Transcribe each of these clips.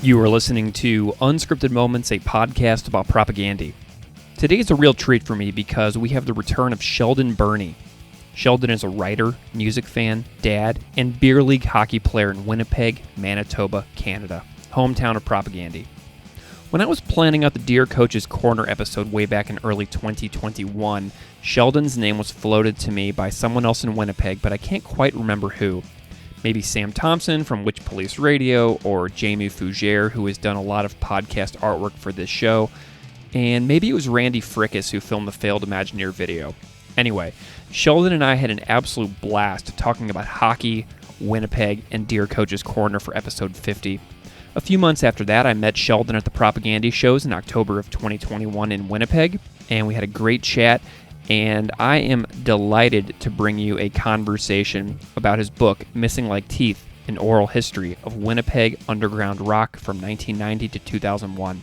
You are listening to Unscripted Moments, a podcast about Propagandhi. Today is a real treat for me because we have the return of Sheldon Birnie. Sheldon is a writer, music fan, dad, and beer league hockey player in Winnipeg, Manitoba, Canada, hometown of Propagandhi. When I was planning out the Dear Coach's Corner episode way back in early 2021, Sheldon's name was floated to me by someone else in Winnipeg, but I can't quite remember who. Maybe Sam Thompson from Witch Police Radio, or Jamie Fougere, who has done a lot of podcast artwork for this show, and maybe it was Randy Frickus who filmed the failed Imagineer video. Anyway, Sheldon and I had an absolute blast talking about hockey, Winnipeg, and Dear Coach's Corner for episode 50. A few months after that, I met Sheldon at the Propagandhi shows in October of 2021 in Winnipeg, and we had a great chat. And I am delighted to bring you a conversation about his book, Missing Like Teeth, an oral history of Winnipeg underground rock from 1990 to 2001.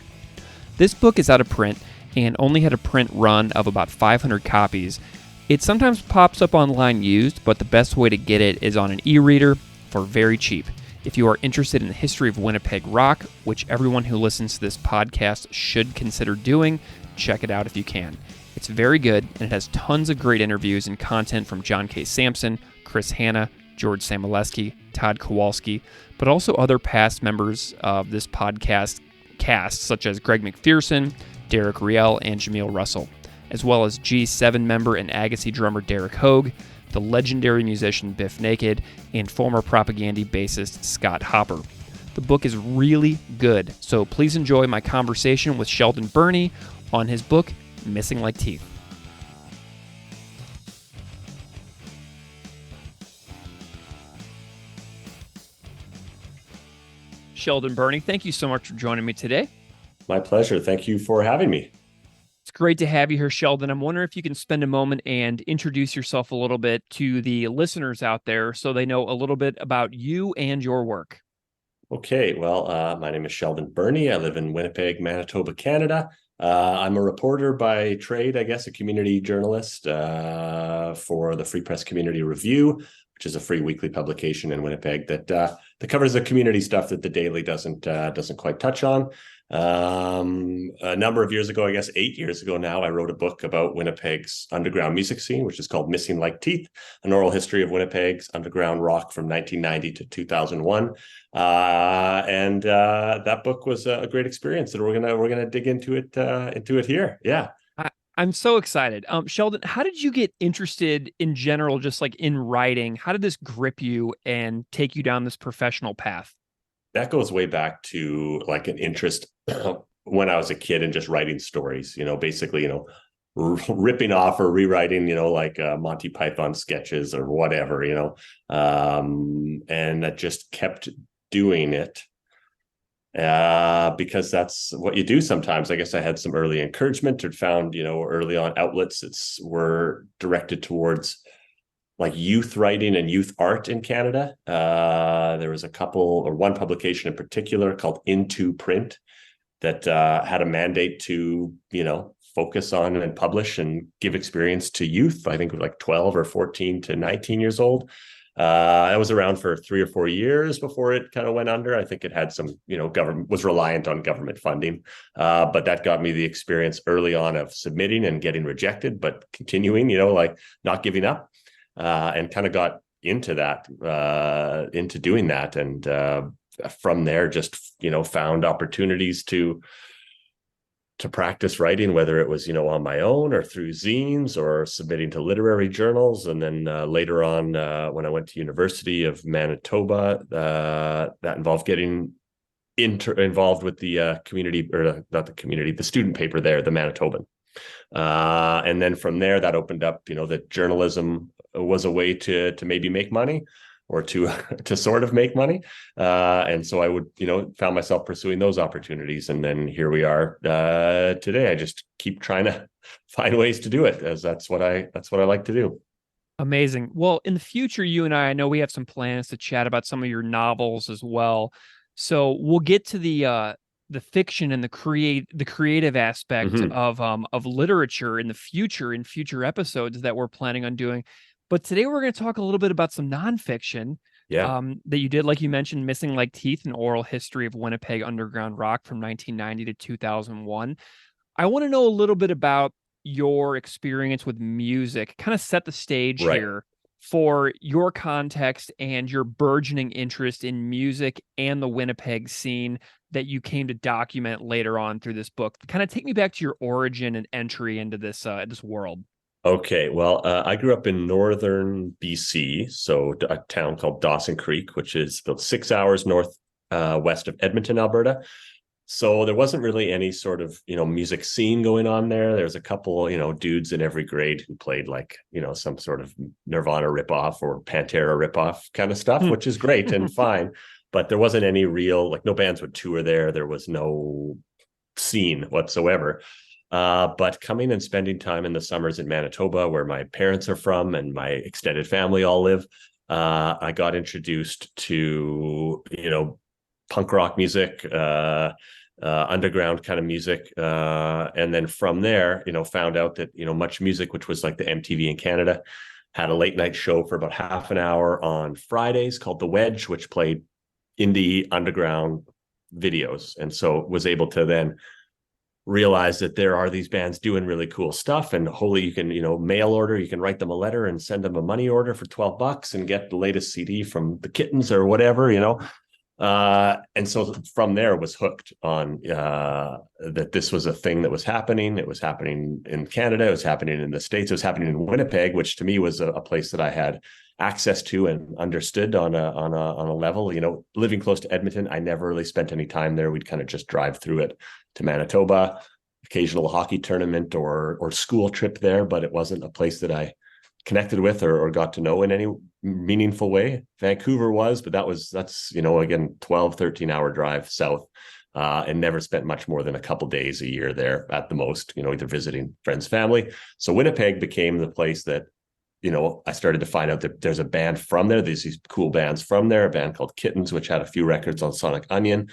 This book is out of print and only had a print run of about 500 copies. It sometimes pops up online used, but the best way to get it is on an e-reader for very cheap. If you are interested in the history of Winnipeg rock, which everyone who listens to this podcast should consider doing, check it out if you can. It's very good, and it has tons of great interviews and content from John K. Sampson, Chris Hanna, George Samoleski, Todd Kowalski, but also other past members of this podcast cast, such as Greg McPherson, Derek Riel, and Jameel Russell, as well as G7 member and Agassi drummer Derek Hogue, the legendary musician Biff Naked, and former Propagandhi bassist Scott Hopper. The book is really good, so please enjoy my conversation with Sheldon Birnie on his book, Missing Like Teeth. Sheldon Birnie, thank you so much for joining me today. My pleasure. Thank you for having me. It's great to have you here, Sheldon. I'm wondering if you can spend a moment and introduce yourself a little bit to the listeners out there so they know a little bit about you and your work. Okay. Well, my name is Sheldon Birnie. I live in Winnipeg, Manitoba, Canada. I'm a reporter by trade, I guess, a community journalist for the Free Press Community Review, which is a free weekly publication in Winnipeg that covers the community stuff that the Daily doesn't quite touch on. A number of years ago, I guess 8 years ago now, I wrote a book about Winnipeg's underground music scene, which is called Missing Like Teeth, an oral history of Winnipeg's underground rock from 1990 to 2001. And that book was a great experience, and we're gonna dig into it here. Yeah. I'm so excited. Sheldon, how did you get interested in general, just like in writing? How did this grip you and take you down this professional path? That goes way back to like an interest when I was a kid in just writing stories, basically, ripping off or rewriting, like Monty Python sketches or whatever, and I just kept doing it because that's what you do sometimes. I guess I had some early encouragement or found, early on outlets were directed towards like youth writing and youth art in Canada. There was one publication in particular called Into Print that had a mandate to, focus on and publish and give experience to youth. I think it was like 12 or 14 to 19 years old. I was around for 3 or 4 years before it kind of went under. I think it had some, government was reliant on government funding, but that got me the experience early on of submitting and getting rejected, but continuing, like not giving up. And kind of got into that, into doing that. And from there, just, found opportunities to practice writing, whether it was, on my own or through zines or submitting to literary journals. And then later on, when I went to University of Manitoba, that involved getting involved with the community, or not the community, the student paper there, the Manitoban. And then from there, that opened up, that journalism was a way to maybe make money or to sort of make money. And so I would, found myself pursuing those opportunities. And then here we are today. I just keep trying to find ways to do it, as that's what I like to do. Amazing. Well, in the future, you and I know we have some plans to chat about some of your novels as well. So we'll get to the fiction and the creative aspect of literature in the future, in future episodes that we're planning on doing. But today we're going to talk a little bit about some nonfiction Yeah. that you did, like you mentioned, Missing Like Teeth, an oral history of Winnipeg underground rock from 1990 to 2001. I want to know a little bit about your experience with music, kind of set the stage Right. here for your context and your burgeoning interest in music and the Winnipeg scene that you came to document later on through this book. Kind of take me back to your origin and entry into this world. Okay. Well, I grew up in northern BC, so a town called Dawson Creek, which is about 6 hours north west of Edmonton, Alberta. So there wasn't really any sort of, music scene going on there. There's a couple, dudes in every grade who played like, some sort of Nirvana ripoff or Pantera ripoff kind of stuff, which is great and fine. But there wasn't any real, like no bands would tour there. There was no scene whatsoever. But coming and spending time in the summers in Manitoba, where my parents are from and my extended family all live, I got introduced to, punk rock music, underground kind of music. And then from there, found out that, Much Music, which was like the MTV in Canada, had a late night show for about half an hour on Fridays called The Wedge, which played indie underground videos. And so was able to then realize that there are these bands doing really cool stuff, and holy, you can, mail order, you can write them a letter and send them a money order for $12 and get the latest CD from the Kittens or whatever, and so from there was hooked on that this was a thing that was happening. It was happening in Canada, it was happening in the States, it was happening in Winnipeg, which to me was a place that I had access to and understood on a level. Living close to Edmonton, I never really spent any time there. We'd kind of just drive through it to Manitoba, occasional hockey tournament or school trip there, but it wasn't a place that I connected with or got to know in any meaningful way. Vancouver was, but that's again 12-13 hour drive south, and never spent much more than a couple days a year there at the most, either visiting friends, family. So Winnipeg became the place that I started to find out that there's a band from there. There's these cool bands from there, a band called Kittens, which had a few records on Sonic Onion,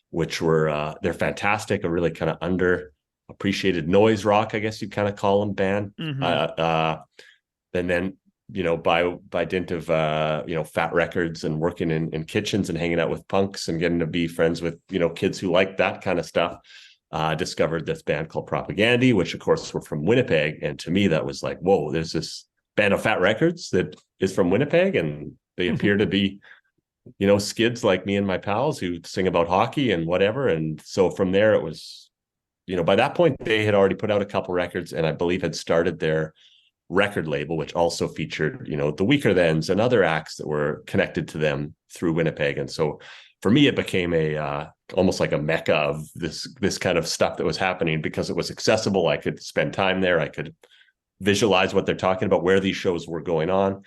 which were, they're fantastic, a really kind of underappreciated noise rock, I guess you'd kind of call them, band. Mm-hmm. And then, by dint of, Fat Records and working in kitchens and hanging out with punks and getting to be friends with, kids who like that kind of stuff, discovered this band called Propagandhi, which of course were from Winnipeg. And to me, that was like, whoa, there's this band of Fat Records that is from Winnipeg, and they appear to be, skids like me and my pals who sing about hockey and whatever. And so from there, it was, by that point, they had already put out a couple records, and I believe had started their record label, which also featured, the Weaker Thans and other acts that were connected to them through Winnipeg. And so for me, it became a almost like a mecca of this kind of stuff that was happening because it was accessible. I could spend time there. I could visualize what they're talking about, where these shows were going on.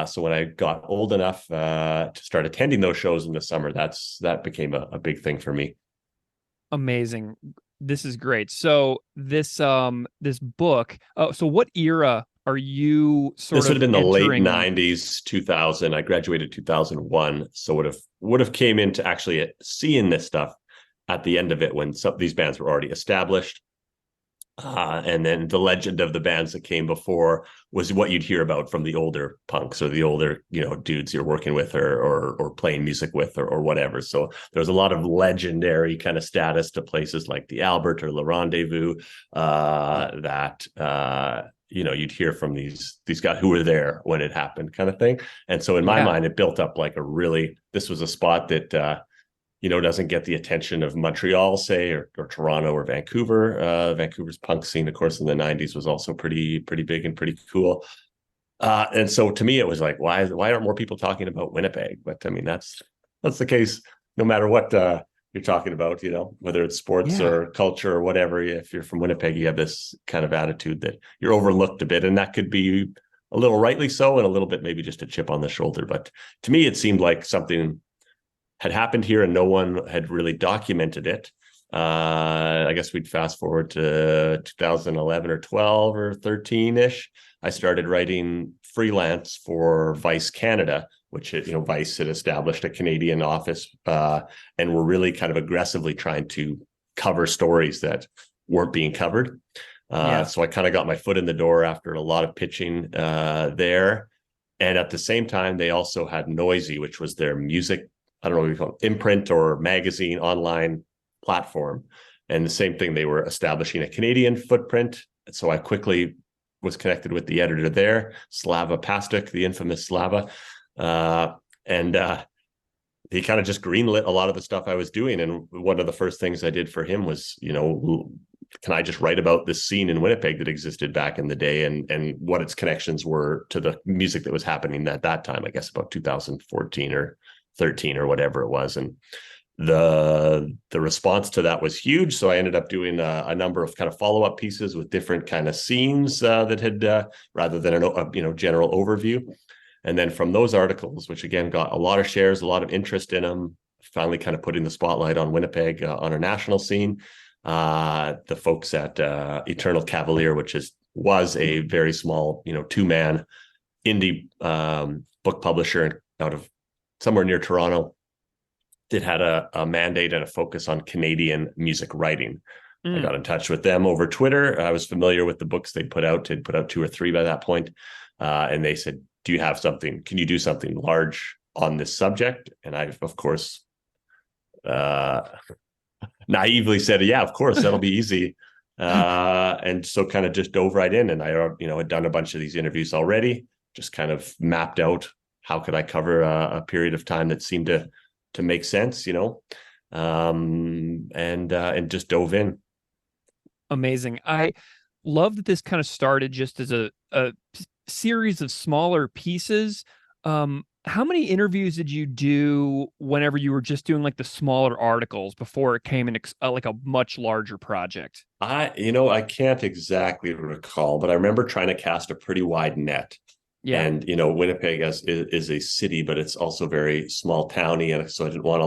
So when I got old enough to start attending those shows in the summer, that became a big thing for me. Amazing. This is great. So this book. So what era are you This would have been the late entering? 90s, 2000. I graduated 2001, so would have came into actually seeing this stuff at the end of it when some of these bands were already established. And then the legend of the bands that came before was what you'd hear about from the older punks or the older, dudes you're working with or playing music with or whatever. So there was a lot of legendary kind of status to places like the Albert or Le Rendezvous that you'd hear from these guys who were there when it happened, kind of thing. And so in my mind, it built up like this was a spot that doesn't get the attention of Montreal, say, or Toronto or Vancouver. Vancouver's punk scene, of course, in the 90s was also pretty big and pretty cool. And so to me, it was like, why aren't more people talking about Winnipeg? But I mean, that's the case no matter what you're talking about, whether it's sports or culture or whatever. If you're from Winnipeg, you have this kind of attitude that you're overlooked a bit, and that could be a little rightly so, and a little bit maybe just a chip on the shoulder. But to me, it seemed like something had happened here and no one had really documented it. I guess we'd fast forward to 2011 or 12 or 13-ish. I started writing freelance for Vice Canada, which, Vice had established a Canadian office and were really kind of aggressively trying to cover stories that weren't being covered. So I kind of got my foot in the door after a lot of pitching there. And at the same time, they also had Noisy, which was their music, I don't know what you call it, imprint or magazine online platform. And the same thing, they were establishing a Canadian footprint. And so I quickly was connected with the editor there, Slava Pastuk, the infamous Slava. And he kind of just greenlit a lot of the stuff I was doing. And one of the first things I did for him was, can I just write about this scene in Winnipeg that existed back in the day and what its connections were to the music that was happening at that time, I guess about 2014 or 13 or whatever it was. And the response to that was huge. So I ended up doing a number of kind of follow-up pieces with different kind of scenes that had, rather than a general overview. And then from those articles, which again got a lot of shares, a lot of interest in them, finally kind of putting the spotlight on Winnipeg on a national scene. The folks at Eternal Cavalier, which was a very small, two-man indie book publisher out of somewhere near Toronto, that had a mandate and a focus on Canadian music writing. I got in touch with them over Twitter. I was familiar with the books they'd put out. They'd put out 2 or 3 by that point. And they said, do you have something? Can you do something large on this subject? And I, of course, naively said, yeah, of course, that'll be easy. And so kind of just dove right in. And I, had done a bunch of these interviews already, just kind of mapped out how could I cover a period of time that seemed to make sense, and just dove in. Amazing. I love that this kind of started just as a series of smaller pieces. How many interviews did you do whenever you were just doing like the smaller articles before it came in like a much larger project? I can't exactly recall, but I remember trying to cast a pretty wide net. Yeah. And, Winnipeg is a city, but it's also very small towny. And so I didn't want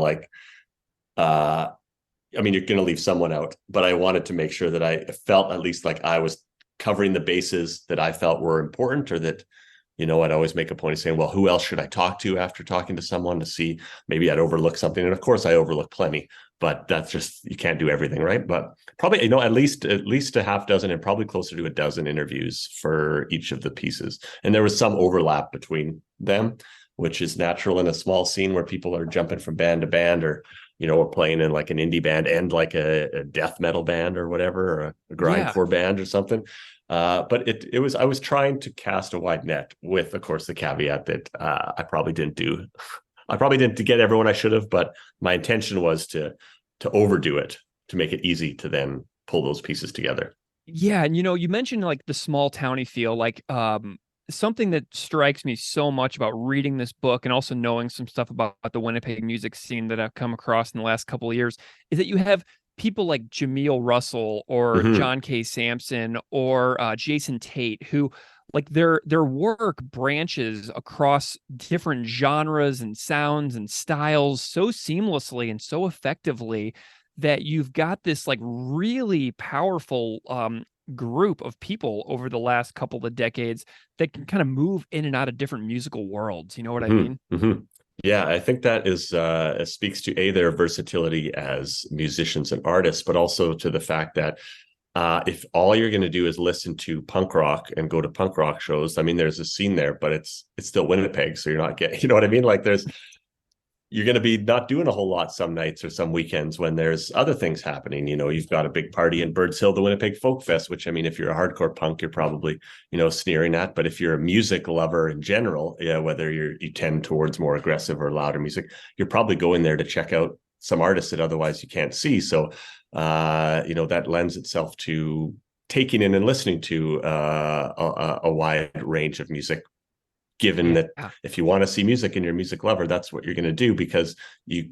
to you're going to leave someone out, but I wanted to make sure that I felt at least like I was covering the bases that I felt were important, or that, I'd always make a point of saying, well, who else should I talk to after talking to someone to see maybe I'd overlook something. And of course I overlook plenty, but that's just, you can't do everything, right? But probably, at least a half dozen and probably closer to a dozen interviews for each of the pieces. And there was some overlap between them, which is natural in a small scene where people are jumping from band to band, or, or playing in like an indie band and like a death metal band or whatever, or a grindcore band or something. But I was trying to cast a wide net with, of course, the caveat that I probably didn't get everyone I should have, but my intention was to overdo it, to make it easy to then pull those pieces together. Yeah. And, you mentioned like the small towny feel, like something that strikes me so much about reading this book and also knowing some stuff about the Winnipeg music scene that I've come across in the last couple of years is that you have people like Jameel Russell or John K. Sampson or Jason Tate, who like their work branches across different genres and sounds and styles so seamlessly and so effectively that you've got this like really powerful group of people over the last couple of decades that can kind of move in and out of different musical worlds. You know what I mean? Yeah, I think that is speaks to their versatility as musicians and artists, but also to the fact that if all you're going to do is listen to punk rock and go to punk rock shows, I mean, there's a scene there, but it's still Winnipeg, so you're not getting, you know what I mean? Like you're going to be not doing a whole lot some nights or some weekends when there's other things happening. You've got a big party in Birds Hill, the Winnipeg Folk Fest, which, I mean, if you're a hardcore punk, you're probably, sneering at. But if you're a music lover in general, whether you tend towards more aggressive or louder music, you're probably going there to check out some artists that otherwise you can't see. So, that lends itself to taking in and listening to a wide range of music. Given that if you want to see music and you're a music lover, that's what you're going to do, because you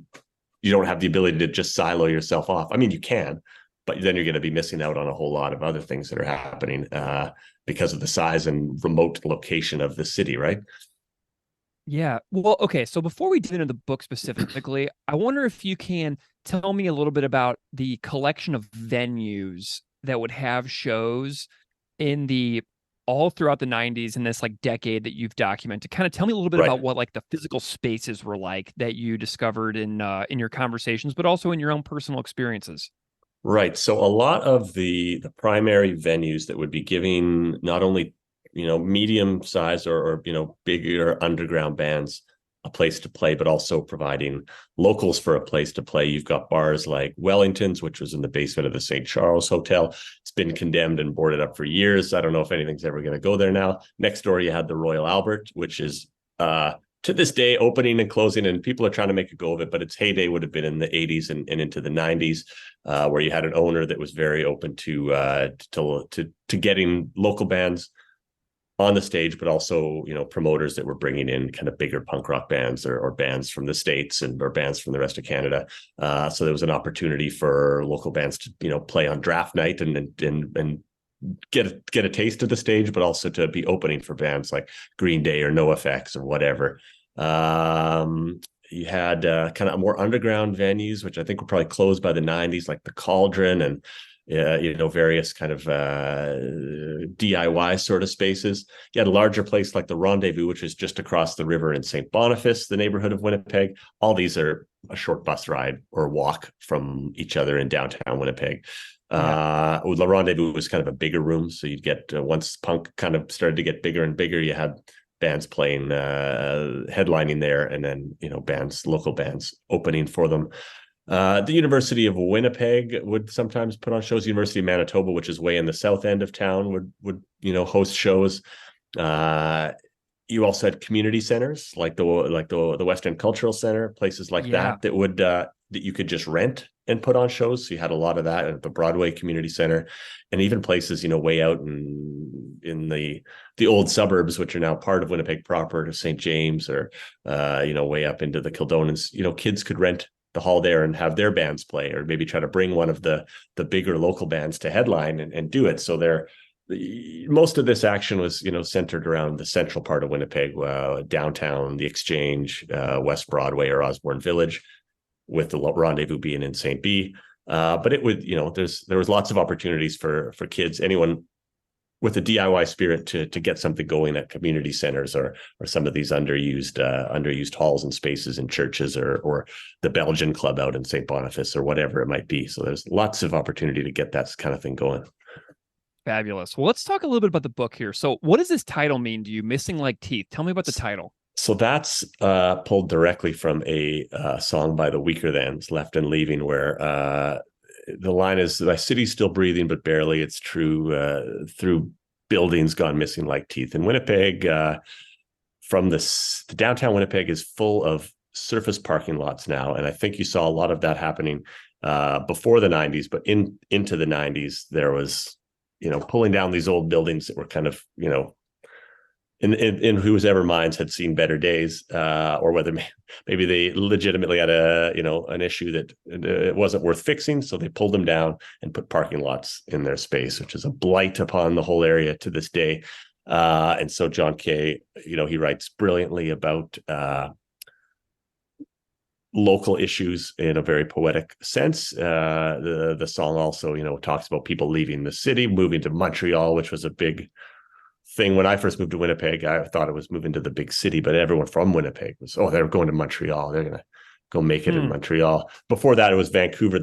don't have the ability to just silo yourself off. I mean, you can, but then you're going to be missing out on a whole lot of other things that are happening because of the size and remote location of the city, right? Yeah. Well, okay. So before we get into the book specifically, I wonder if you can tell me a little bit about the collection of venues that would have shows in all throughout the 90s in this like decade that you've documented. Kind of tell me a little bit about what like the physical spaces were like that you discovered in your conversations, but also in your own personal experiences. Right. So a lot of the primary venues that would be giving not only medium size or bigger underground bands a place to play, but also providing locals for a place to play. You've got bars like Wellington's, which was in the basement of the St. Charles Hotel. It's been condemned and boarded up for years. I don't know if anything's ever going to go there now. Next door, you had the Royal Albert, which is to this day opening and closing, and people are trying to make a go of it, but its heyday would have been in the 80s and into the 90s, where you had an owner that was very open to getting local bands on the stage, but also promoters that were bringing in kind of bigger punk rock bands or bands from the States or bands from the rest of Canada. So there was an opportunity for local bands to play on draft night and get a taste of the stage, but also to be opening for bands like Green Day or NoFX or whatever. You had kind of more underground venues, which I think were probably closed by the 90s, like the Cauldron and various kind of DIY sort of spaces. You had a larger place like the Rendezvous, which is just across the river in St. Boniface, the neighborhood of Winnipeg. All these are a short bus ride or walk from each other in downtown Winnipeg. The Rendezvous was kind of a bigger room, so you'd get once punk kind of started to get bigger and bigger, you had bands playing, headlining there, and then local bands opening for them. The University of Winnipeg would sometimes put on shows. University of Manitoba, which is way in the south end of town, would host shows. You also had community centers like the West End Cultural Center, places like that would that you could just rent and put on shows. So you had a lot of that at the Broadway Community Center, and even places way out in the old suburbs, which are now part of Winnipeg proper, to St. James or way up into the Kildonans. Kids could rent the hall there and have their bands play, or maybe try to bring one of the bigger local bands to headline and do it. So most of this action was centered around the central part of Winnipeg, downtown, the Exchange, West Broadway or Osborne Village, with the Rendezvous being in St. B. But it would there was lots of opportunities for kids, anyone with a DIY spirit, to get something going at community centers or some of these underused halls and spaces in churches or the Belgian Club out in St. Boniface or whatever it might be. So there's lots of opportunity to get that kind of thing going. Fabulous. Well, let's talk a little bit about the book here. So what does this title mean to you, Missing Like Teeth? Tell me about the title. So that's pulled directly from a song by the Weaker Thans, Left and Leaving, where the line is, "My city's still breathing, but barely. It's true through buildings gone missing like teeth." In Winnipeg, from the downtown Winnipeg is full of surface parking lots now. And I think you saw a lot of that happening before the 90s, but into the 90s, there was, pulling down these old buildings that were kind of, in whose ever minds had seen better days, or whether maybe they legitimately had an issue that it wasn't worth fixing. So they pulled them down and put parking lots in their space, which is a blight upon the whole area to this day. And so John Kay, he writes brilliantly about local issues in a very poetic sense. The song also, talks about people leaving the city, moving to Montreal, which was a big thing. When I first moved to Winnipeg, I thought it was moving to the big city, but everyone from Winnipeg was, they're going to Montreal. They're going to go make it in Montreal. Before that, it was Vancouver.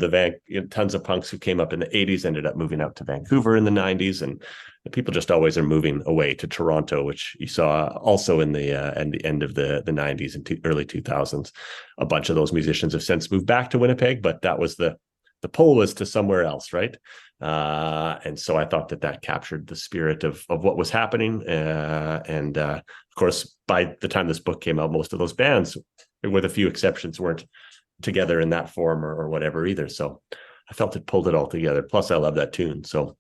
Tons of punks who came up in the 80s ended up moving out to Vancouver in the 90s. And people just always are moving away to Toronto, which you saw also in the end of the 90s and early 2000s. A bunch of those musicians have since moved back to Winnipeg, but that was the pull was to somewhere else, right? And so I thought that captured the spirit of what was happening. And of course, by the time this book came out, most of those bands, with a few exceptions, weren't together in that form or whatever either. So I felt it pulled it all together. Plus, I love that tune. So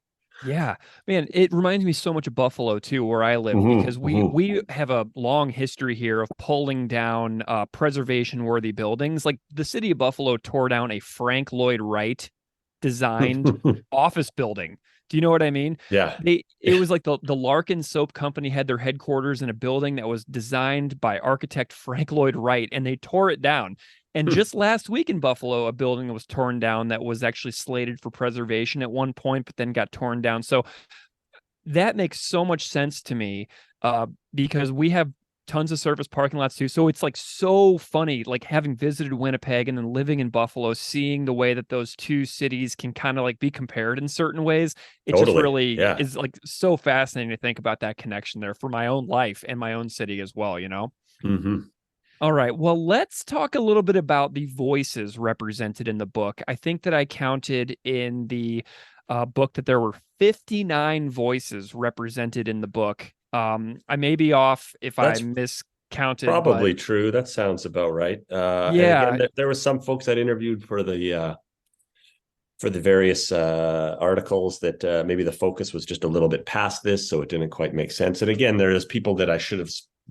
yeah, man, it reminds me so much of Buffalo too, where I live, because we have a long history here of pulling down preservation worthy buildings. Like the city of Buffalo tore down a Frank Lloyd Wright designed office building. Do you know what I mean? Yeah. It was like the Larkin Soap Company had their headquarters in a building that was designed by architect Frank Lloyd Wright, and they tore it down. And just last week in Buffalo, a building was torn down that was actually slated for preservation at one point, but then got torn down. So that makes so much sense to me, because we have tons of surface parking lots too. So it's like so funny, like having visited Winnipeg and then living in Buffalo, seeing the way that those two cities can kind of like be compared in certain ways. It just Totally. really Yeah. is like so fascinating to think about that connection there for my own life and my own city as well, you know? Hmm. All right. Well, let's talk a little bit about the voices represented in the book. I think that I counted in the book that there were 59 voices represented in the book. I may be off if I That's miscounted, but probably true. That sounds about right. And again, yeah, there was some folks I'd interviewed for the various articles that maybe the focus was just a little bit past this, so it didn't quite make sense. And again, there's people that I should have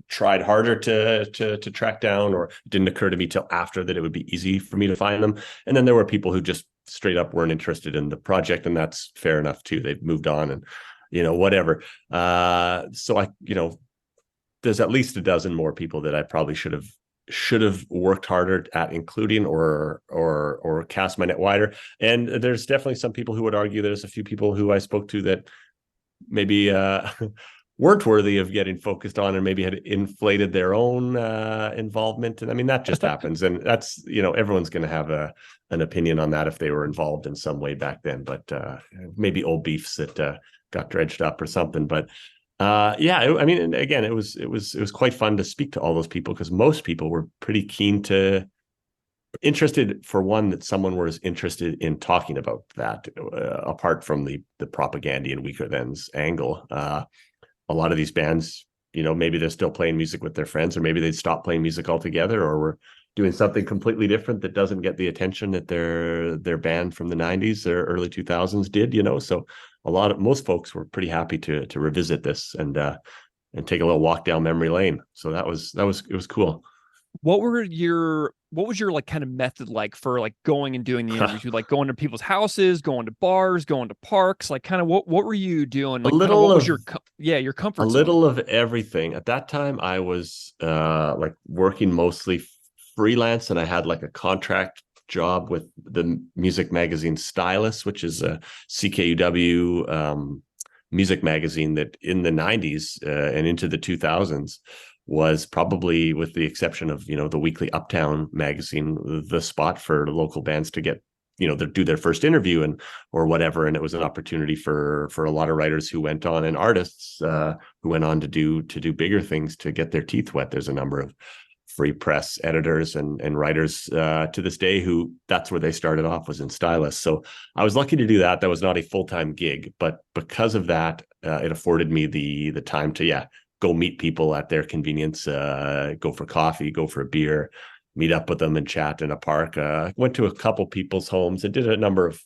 tried harder to track down, or it didn't occur to me till after that it would be easy for me to find them. And then there were people who just straight up weren't interested in the project, and that's fair enough too. They've moved on and whatever. So there's at least a dozen more people that I probably should have worked harder at including, or cast my net wider. And there's definitely some people who would argue there's a few people who I spoke to that maybe weren't worthy of getting focused on, and maybe had inflated their own involvement. And I mean, that just happens. And that's, everyone's going to have an opinion on that if they were involved in some way back then, but maybe old beefs that got dredged up or something. But I mean, and again, it was quite fun to speak to all those people, because most people were pretty interested, for one, that someone was interested in talking about that, apart from the Propagandhi and Weaker Thans angle. A lot of these bands, maybe they're still playing music with their friends, or maybe they'd stop playing music altogether, or were doing something completely different that doesn't get the attention that their band from the 90s or early 2000s did, so most folks were pretty happy to revisit this and take a little walk down memory lane. So it was cool. what was your like kind of method like for like going and doing the interviews? You like going to people's houses, going to bars, going to parks, like kind of what were you doing? A Like kind of what little was of your a comfort zone? little of everything. At that time, I was like working mostly freelance, and I had like a contract job with the music magazine Stylus, which is a CKUW music magazine that in the 90s and into the 2000s was probably, with the exception of the weekly Uptown magazine, the spot for local bands to get do their first interview and or whatever. And it was an opportunity for a lot of writers who went on, and artists who went on to do bigger things, to get their teeth wet. There's a number of free press editors and writers to this day who that's where they started off, was in Stylus. So I was lucky to do that. That was not a full-time gig, but because of that, it afforded me the time to go meet people at their convenience, go for coffee, go for a beer, meet up with them and chat in a park. Went to a couple people's homes and did a number of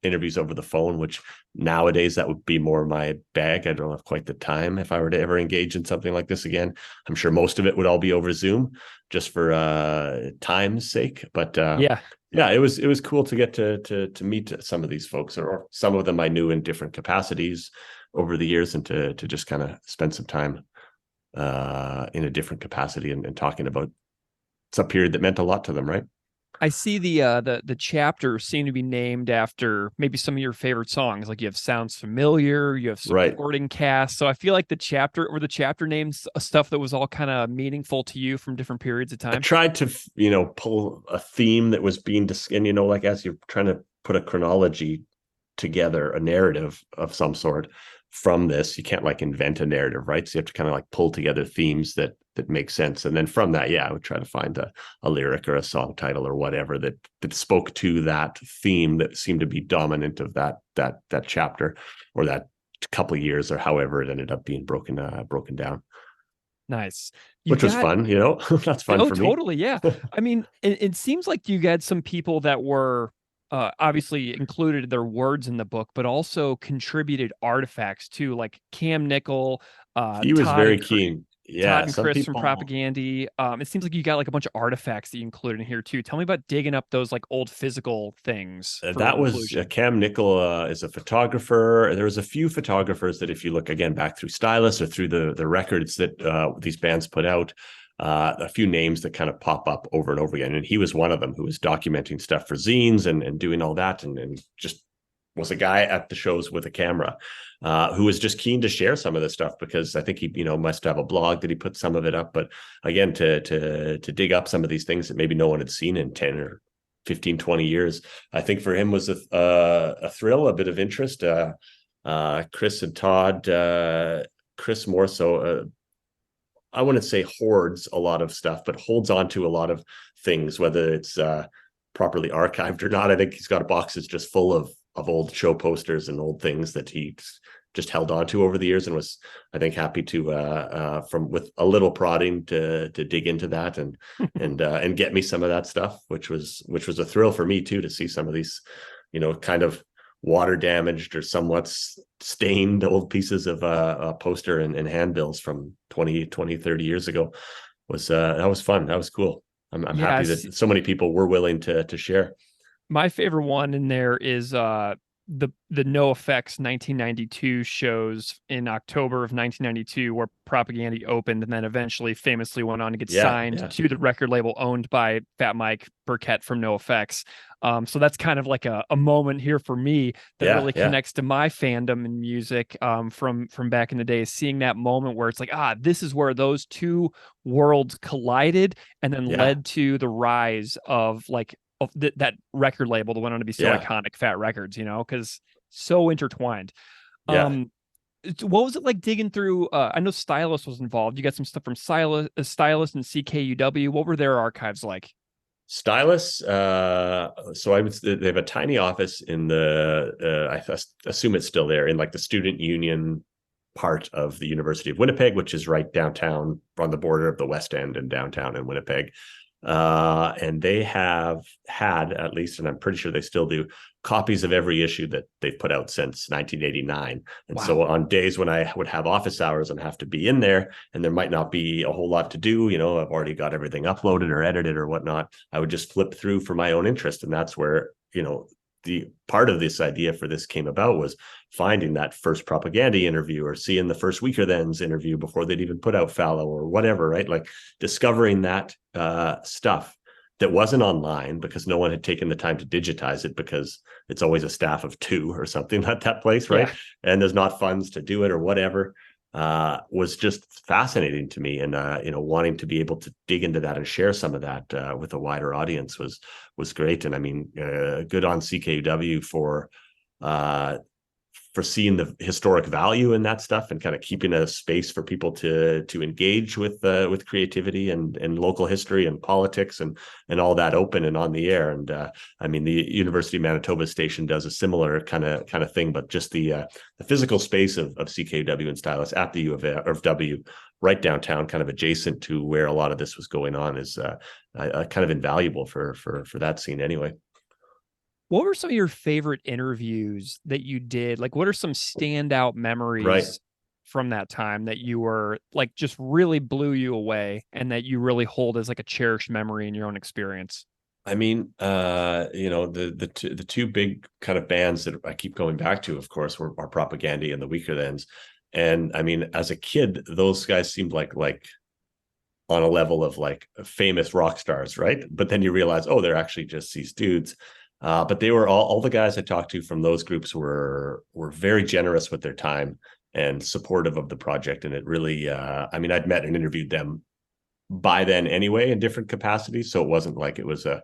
interviews over the phone, which nowadays that would be more my bag. I don't have quite the time if I were to ever engage in something like this again. I'm sure most of it would all be over Zoom, just for time's sake. But it was cool to get to meet some of these folks, or some of them I knew in different capacities over the years, and to just kind of spend some time in a different capacity and talking about some period that meant a lot to them, right? I see the chapters seem to be named after maybe some of your favorite songs. Like you have Sounds Familiar, you have Right. Supporting Cast. So I feel like the chapter names stuff that was all kind of meaningful to you from different periods of I time. tried to, pull a theme that was being discussed, and like as you're trying to put a chronology together, a narrative of some sort from this, you can't like invent a narrative, right? So you have to kind of like pull together themes that make sense, and then from that, I would try to find a lyric or a song title or whatever that spoke to that theme that seemed to be dominant of that chapter, or that couple of years, or however it ended up being broken down. Nice. Which was fun, that's fun for me. Totally. Yeah. I mean, it seems like you had some people that were obviously included their words in the book, but also contributed artifacts too, like Cam Nickel, He was Todd very and keen. Todd Yeah, and some Chris from people. Propagandhi. It seems like you got like a bunch of artifacts that you included in here too. Tell me about digging up those like old physical things for That was inclusion. Cam Nickel is a photographer. There was a few photographers that, if you look again back through Stylus or through the records that these bands put out, a few names that kind of pop up over and over again. And he was one of them who was documenting stuff for zines and doing all that, and just was a guy at the shows with a camera, who was just keen to share some of this stuff, because I think he, must have a blog that he put some of it up. But again, to dig up some of these things that maybe no one had seen in 10 or 15, 20 years, I think for him was a thrill, a bit of interest. Chris and Todd, Chris more so, I wouldn't say hoards a lot of stuff, but holds on to a lot of things, whether it's properly archived or not. I think he's got boxes just full of old show posters and old things that he just held on to over the years, and was, I think, happy to from with a little prodding to dig into that and get me some of that stuff, which was a thrill for me too, to see some of these, kind of water damaged or somewhat stained old pieces of a poster and handbills from 20, 30 years ago. That was fun. That was cool. I'm happy that so many people were willing to share. My favorite one in there is the NoFX 1992 shows in October of 1992, where Propagandhi opened and then eventually famously went on to get signed to the record label owned by Fat Mike Burkett from NoFX. So that's kind of like a moment here for me that really connects to my fandom in music from back in the day, seeing that moment where it's like, this is where those two worlds collided and then led to the rise of that record label that went on to be so iconic, Fat Records, because so intertwined. What was it like digging through? I know Stylus was involved. You got some stuff from Stylus and CKUW. What were their archives like? Stylus, so they have a tiny office in the, I assume it's still there, in like the student union part of the University of Winnipeg, which is right downtown on the border of the West End and downtown in Winnipeg. And they have had, at least, and I'm pretty sure they still do, copies of every issue that they've put out since 1989. And so on days when I would have office hours and have to be in there and there might not be a whole lot to do, I've already got everything uploaded or edited or whatnot, I would just flip through for my own interest. And that's where, the part of this idea for this came about, was finding that first Propagandhi interview, or seeing the first Weaker Thans interview before they'd even put out Fallow or whatever, right? Like discovering that stuff that wasn't online, because no one had taken the time to digitize it, because it's always a staff of 2 or something at that place, right? And there's not funds to do it or whatever. Was just fascinating to me, and wanting to be able to dig into that and share some of that with a wider audience was great. And I mean, good on CKUW for seeing the historic value in that stuff and kind of keeping a space for people to engage with creativity and local history and politics and all that open and on the air. And I mean, the University of Manitoba station does a similar kind of thing, but just the physical space of CKUW and Stylus at the U of W, right downtown, kind of adjacent to where a lot of this was going on, is kind of invaluable for that scene anyway. What were some of your favorite interviews that you did? Like, what are some standout memories from that time that you were like, just really blew you away and that you really hold as like a cherished memory in your own experience? I mean, the two big kind of bands that I keep going back to, of course, are Propagandhi and the Weaker Thans. And I mean, as a kid, those guys seemed like on a level of like famous rock stars, right? But then you realize, they're actually just these dudes. But they were all the guys I talked to from those groups were very generous with their time and supportive of the project. And it really, I mean, I'd met and interviewed them by then anyway in different capacities, so it wasn't like it was a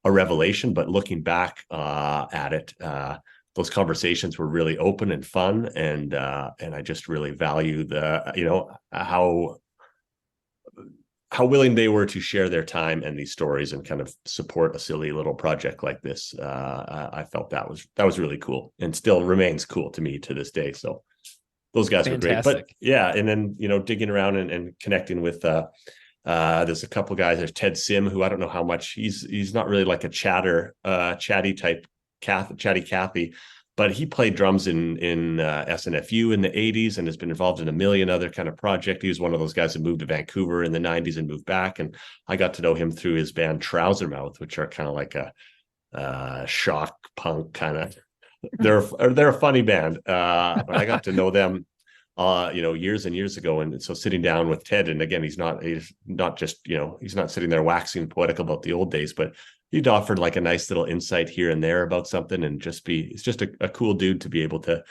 revelation. But looking back at it, those conversations were really open and fun, and I just really value how willing they were to share their time and these stories and kind of support a silly little project like this. I felt that was really cool, and still remains cool to me to this day. So those guys were great. But and then digging around and connecting with there's a couple guys. There's Ted Sim, who I don't know how much he's not really like a chatty type chatty Cathy, but he played drums in SNFU in the 80s and has been involved in a million other kind of projects. He was one of those guys that moved to Vancouver in the 90s and moved back. And I got to know him through his band Trousermouth, which are kind of like a shock punk kind of. They're a funny band, but I got to know them years and years ago. And so sitting down with Ted, and again, he's not just, he's not sitting there waxing poetic about the old days, but he'd offered like a nice little insight here and there about something, and it's just a cool dude to be able to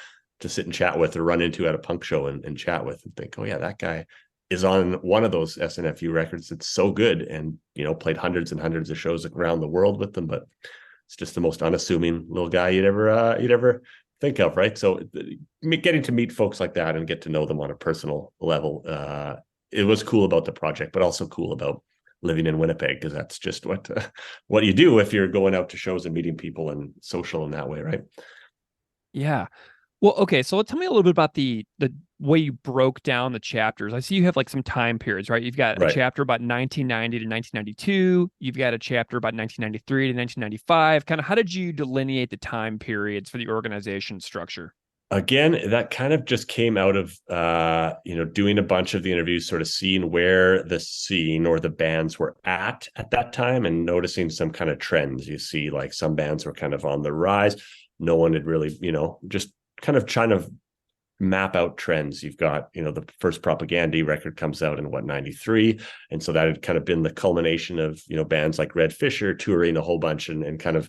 sit and chat with, or run into at a punk show and chat with, and think, oh yeah, that guy is on one of those SNFU records. It's so good. And, played hundreds and hundreds of shows around the world with them, but it's just the most unassuming little guy you'd ever think of. Right. So getting to meet folks like that and get to know them on a personal level, it was cool about the project, but also cool about living in Winnipeg, because that's just what you do if you're going out to shows and meeting people and social in that way. Right. Yeah. Well, okay, so tell me a little bit about the way you broke down the chapters. I see you have like some time periods, right? You've got a chapter about 1990 to 1992. You've got a chapter about 1993 to 1995. Kind of how did you delineate the time periods for the organization structure? Again, that kind of just came out of doing a bunch of the interviews, sort of seeing where the scene or the bands were at that time, and noticing some kind of trends. You see, like, some bands were kind of on the rise. No one had really, just kind of trying to map out trends. You've got, the first Propagandhi record comes out in 93. And so that had kind of been the culmination of, bands like Red Fisher touring a whole bunch and kind of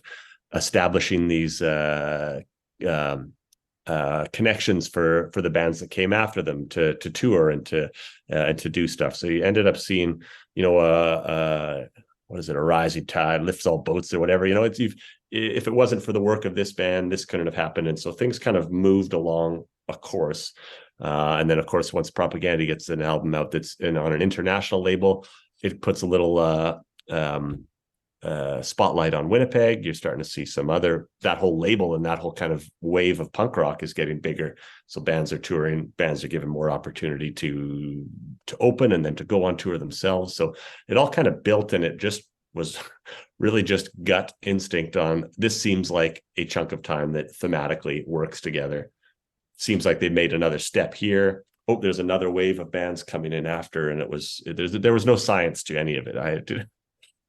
establishing these connections for the bands that came after them to tour and to do stuff. So you ended up seeing, what is it? A rising tide lifts all boats, or whatever. If it wasn't for the work of this band, this couldn't have happened. And so things kind of moved along a course. And then, of course, once Propagandhi gets an album out that's on an international label, it puts a little spotlight on Winnipeg. You're starting to see that whole label and that whole kind of wave of punk rock is getting bigger. So bands are touring, bands are given more opportunity to open and then to go on tour themselves. So it all kind of built, and it just was really just gut instinct on, this seems like a chunk of time that thematically works together. Seems like they made another step here. Oh, there's another wave of bands coming in after. And there was no science to any of it. I did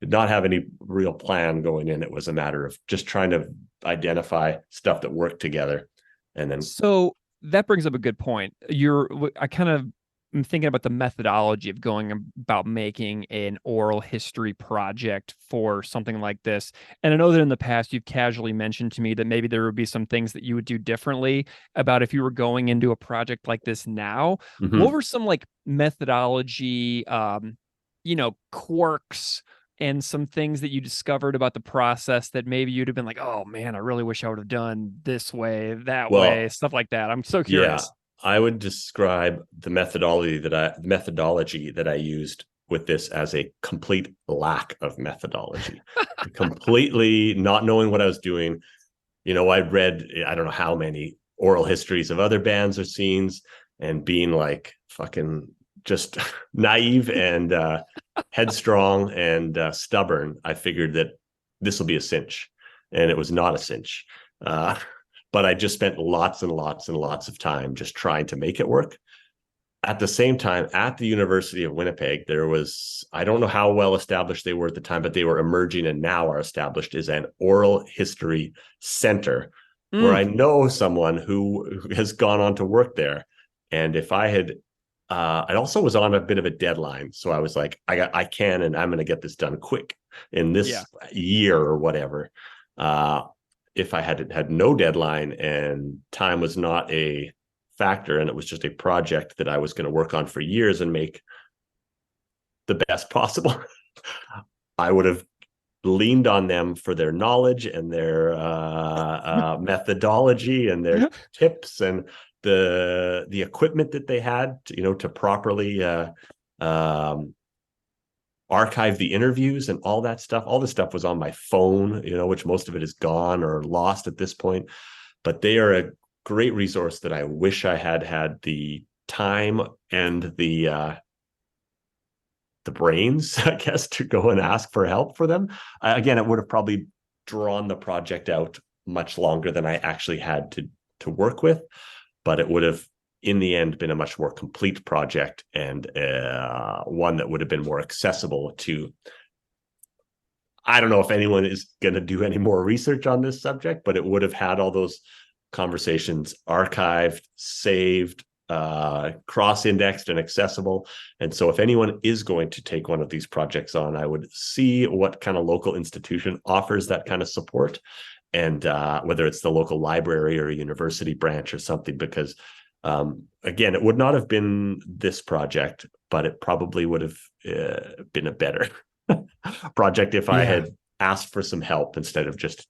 not have any real plan going in. It was a matter of just trying to identify stuff that worked together. And then, so that brings up a good point. I'm thinking about the methodology of going about making an oral history project for something like this. And I know that in the past, you've casually mentioned to me that maybe there would be some things that you would do differently about if you were going into a project like this now. mm-hmm. What were some like methodology, quirks and some things that you discovered about the process that maybe you'd have been like, oh man, I really wish I would have done this way, that way, stuff like that. I'm so curious. Yeah. I would describe the methodology that I used with this as a complete lack of methodology. Completely not knowing what I was doing. I'd read, I don't know how many oral histories of other bands or scenes, and being like fucking just naive and headstrong and stubborn, I figured that this will be a cinch, and it was not a cinch. But I just spent lots and lots and lots of time just trying to make it work. At the same time, at the University of Winnipeg, there was, I don't know how well established they were at the time, but they were emerging and now are established as an oral history center, where I know someone who has gone on to work there. And if I had, I also was on a bit of a deadline. So I was like, I can, and I'm going to get this done quick in this year or whatever. If I had no deadline and time was not a factor, and it was just a project that I was going to work on for years and make the best possible, I would have leaned on them for their knowledge and their methodology and their tips and the equipment that they had to properly archive the interviews and all that stuff. All this stuff was on my phone, which most of it is gone or lost at this point. But they are a great resource that I wish I had the time and the brains, I guess, to go and ask for help for them. Again, it would have probably drawn the project out much longer than I actually had to work with, but it would have, in the end, been a much more complete project, and one that would have been more accessible to. I don't know if anyone is going to do any more research on this subject, but it would have had all those conversations archived, saved, cross-indexed and accessible. And so if anyone is going to take one of these projects on, I would see what kind of local institution offers that kind of support, and whether it's the local library or a university branch or something, because again, it would not have been this project, but it probably would have been a better project if I had asked for some help instead of just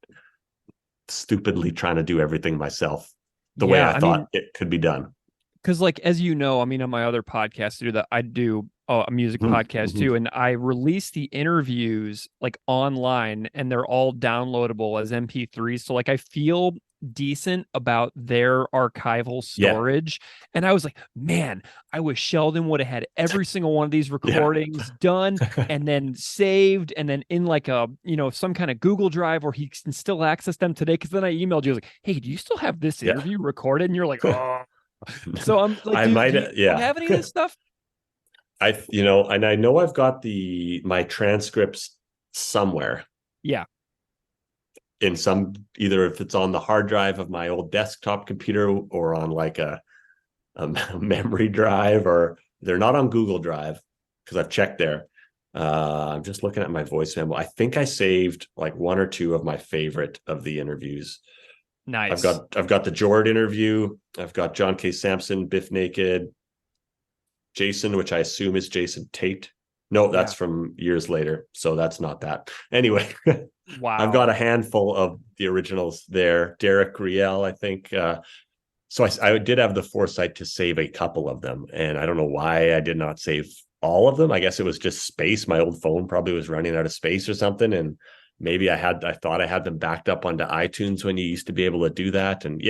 stupidly trying to do everything myself the way I thought it could be done. Because, like, as you know, I mean, on my other podcast, I do a music podcast too, and I release the interviews like online, and they're all downloadable as MP3s. So, like, I feel decent about their archival storage. And I was like, man, I wish Sheldon would have had every single one of these recordings done and then saved, and then in like a, some kind of Google Drive where he can still access them today. Because then I emailed you, I was like, hey, do you still have this interview recorded? And you're like, oh. So I'm like, do you have any of this stuff? And I know I've got my transcripts somewhere. Yeah. In some, either if it's on the hard drive of my old desktop computer or on like a memory drive, or they're not on Google Drive because I've checked there. I'm just looking at my voice memo. I think I saved like one or two of my favorite of the interviews. Nice. I've got the Jord interview. I've got John K. Sampson, Biff Naked, Jason, which I assume is Jason Tate. No, that's from years later. So that's not that. Anyway, wow. I've got a handful of the originals there. Derek Riel, I think. So I did have the foresight to save a couple of them. And I don't know why I did not save all of them. I guess it was just space. My old phone probably was running out of space or something. And maybe I thought I had them backed up onto iTunes when you used to be able to do that. And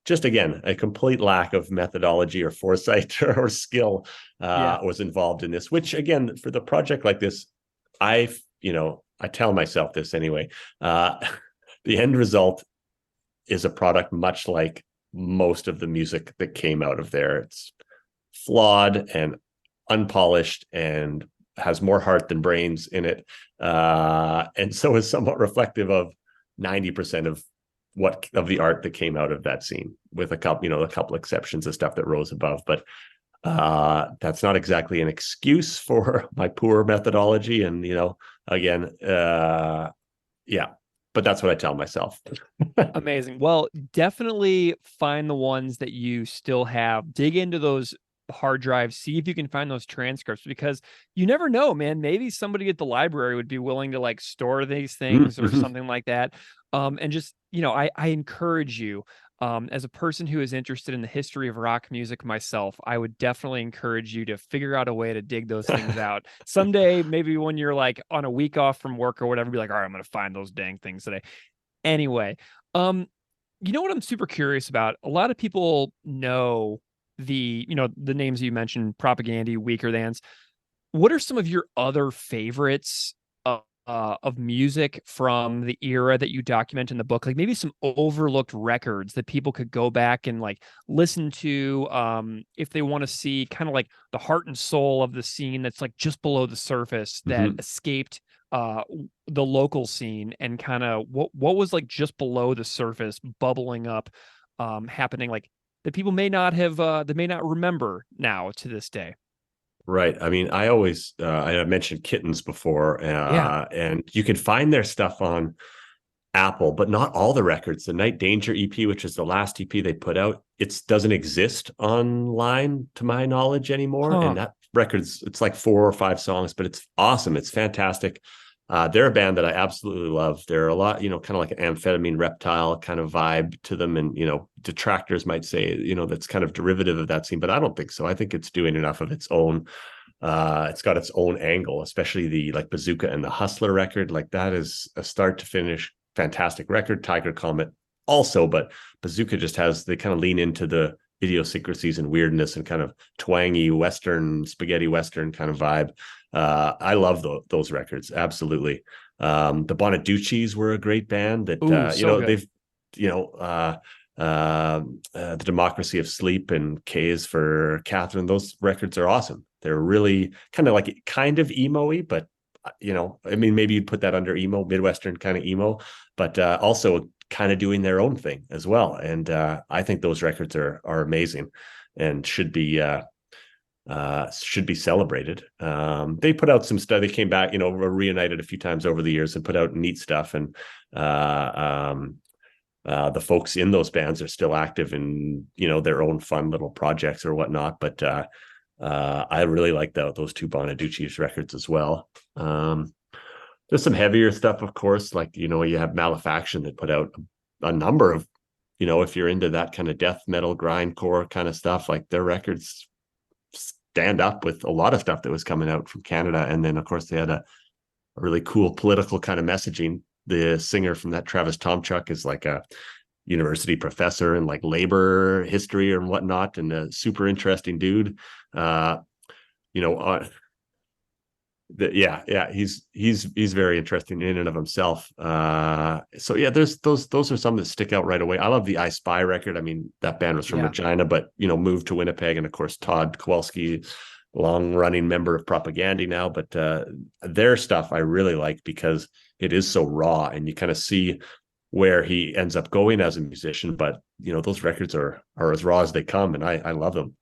just again, a complete lack of methodology or foresight or skill was involved in this, which again, for the project like this, I tell myself this anyway, the end result is a product much like most of the music that came out of there. It's flawed and unpolished and has more heart than brains in it. And so is somewhat reflective of 90% of the art that came out of that scene, with a couple exceptions of stuff that rose above. But that's not exactly an excuse for my poor methodology. And, again, but that's what I tell myself. Amazing. Well, definitely find the ones that you still have. Dig into those hard drives, see if you can find those transcripts, because you never know, man. Maybe somebody at the library would be willing to like store these things or something like that. And just, I encourage you, as a person who is interested in the history of rock music myself, I would definitely encourage you to figure out a way to dig those things out. Someday, maybe when you're like on a week off from work or whatever, be like, all right, I'm going to find those dang things today. Anyway, you know what I'm super curious about? A lot of people know the names you mentioned, Propagandhi, Weaker Thans. What are some of your other favorites of music from the era that you document in the book? Like maybe some overlooked records that people could go back and like listen to if they want to see kind of like the heart and soul of the scene that's like just below the surface that escaped the local scene, and kind of what was like just below the surface bubbling up, happening, like that people may not remember now to this day. Right. I mean, I always I mentioned Kittens before, and you can find their stuff on Apple, but not all the records. The Night Danger EP, which is the last EP they put out, it doesn't exist online to my knowledge anymore. And that it's like 4 or 5 songs, but it's awesome. It's fantastic. They're a band that I absolutely love. They're a lot, kind of like an Amphetamine Reptile kind of vibe to them. And, detractors might say, that's kind of derivative of that scene, but I don't think so. I think it's doing enough of its own. It's got its own angle, especially the like Bazooka and the Hustler record. Like that is a start to finish fantastic record. Tiger Comet also, but Bazooka just they kind of lean into the idiosyncrasies and weirdness and kind of twangy Western, spaghetti Western kind of vibe. I love those records. Absolutely. The Bonaducci's were a great band that, they've, the Democracy of Sleep and K is for Catherine. Those records are awesome. They're really kind of emo-y, but maybe you'd put that under emo, Midwestern kind of emo, but also kind of doing their own thing as well. And I think those records are amazing and should be celebrated. They put out some stuff. They came back, were reunited a few times over the years and put out neat stuff. And the folks in those bands are still active in, their own fun little projects or whatnot. But I really like those two Bonaducci's records as well. There's some heavier stuff, of course, like, you have Malefaction that put out a number of, if you're into that kind of death metal, grindcore kind of stuff, like their records stand up with a lot of stuff that was coming out from Canada. And then, of course, they had a really cool political kind of messaging. The singer from that, Travis Tomchuk, is like a university professor in like labor history and whatnot, and a super interesting dude. He's very interesting in and of himself. So yeah, those are some that stick out right away. I love the I Spy record. I mean, that band was from Regina, but moved to Winnipeg, and of course Todd Kowalski, long running member of Propagandhi now. But their stuff I really like because it is so raw, and you kind of see where he ends up going as a musician. But those records are as raw as they come, and I love them.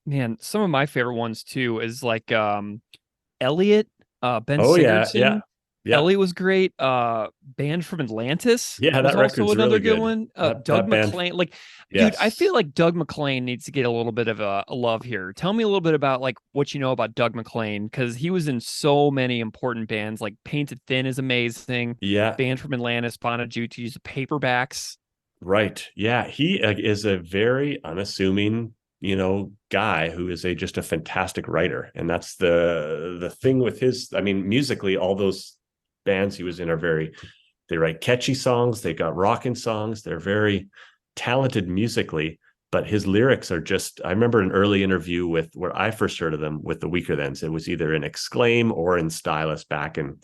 Man, some of my favorite ones too is like Elliot, Ben Oh Sigurdsson. yeah. Elliot was great. Band from Atlantis Yeah, was that also record's another really good good. one. That Doug band, McLean, like, dude, I yes. feel like Doug McLean needs to get a little bit of a love here. Tell me a little bit about like what you know about Doug McLean, because he was in so many important bands. Like Painted Thin is amazing. Yeah, Band from Atlantis, Bonaducci's, Paperbacks. right. Yeah, he is a very unassuming, guy who is just a fantastic writer. And that's the thing with his, I mean, musically, all those bands he was in they write catchy songs, they got rocking songs, they're very talented musically, but his lyrics are just, I remember an early interview with where I first heard of them with the Weaker Thans. It was either in Exclaim or in Stylus back in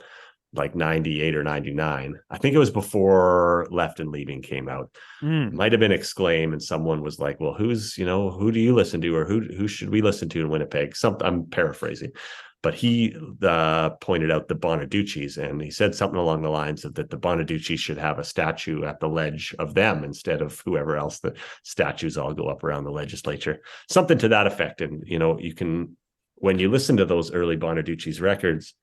like 98 or 99. I think it was before Left and Leaving came out. It might have been Exclaim, and someone was like, well, who do you listen to, or who should we listen to in Winnipeg? I'm paraphrasing, but he pointed out the Bonaducci's, and he said something along the lines of that the Bonaducci's should have a statue at the ledge of them instead of whoever else. The statues all go up around the legislature, something to that effect. And you can, when you listen to those early Bonaducci's records,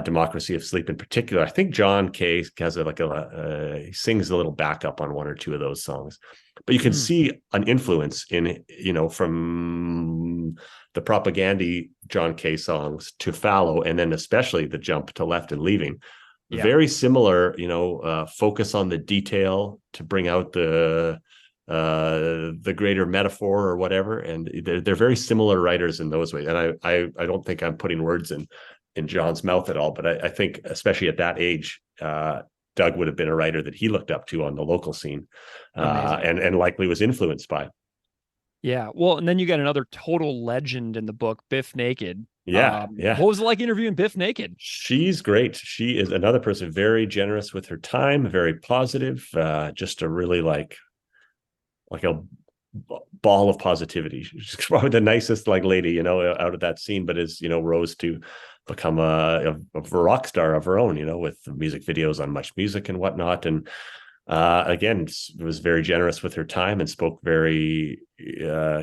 Democracy of Sleep in particular, I think John Kay has he sings a little backup on one or two of those songs, but you can see an influence in, from the Propagandhi John Kay songs to Fallow, and then especially the jump to Left and Leaving. Yeah. Very similar, focus on the detail to bring out the greater metaphor or whatever. And they're very similar writers in those ways. And I don't think I'm putting words in John's mouth at all, but I think especially at that age, Doug would have been a writer that he looked up to on the local scene, and likely was influenced by. Yeah, well, and then you got another total legend in the book, Biff Naked. Yeah. What was it like interviewing Biff Naked? She's great. She is another person very generous with her time, very positive, just a really like a ball of positivity. She's probably the nicest lady, out of that scene, but is, rose to become a rock star of her own, with music videos on Much Music and whatnot. And again, was very generous with her time and spoke very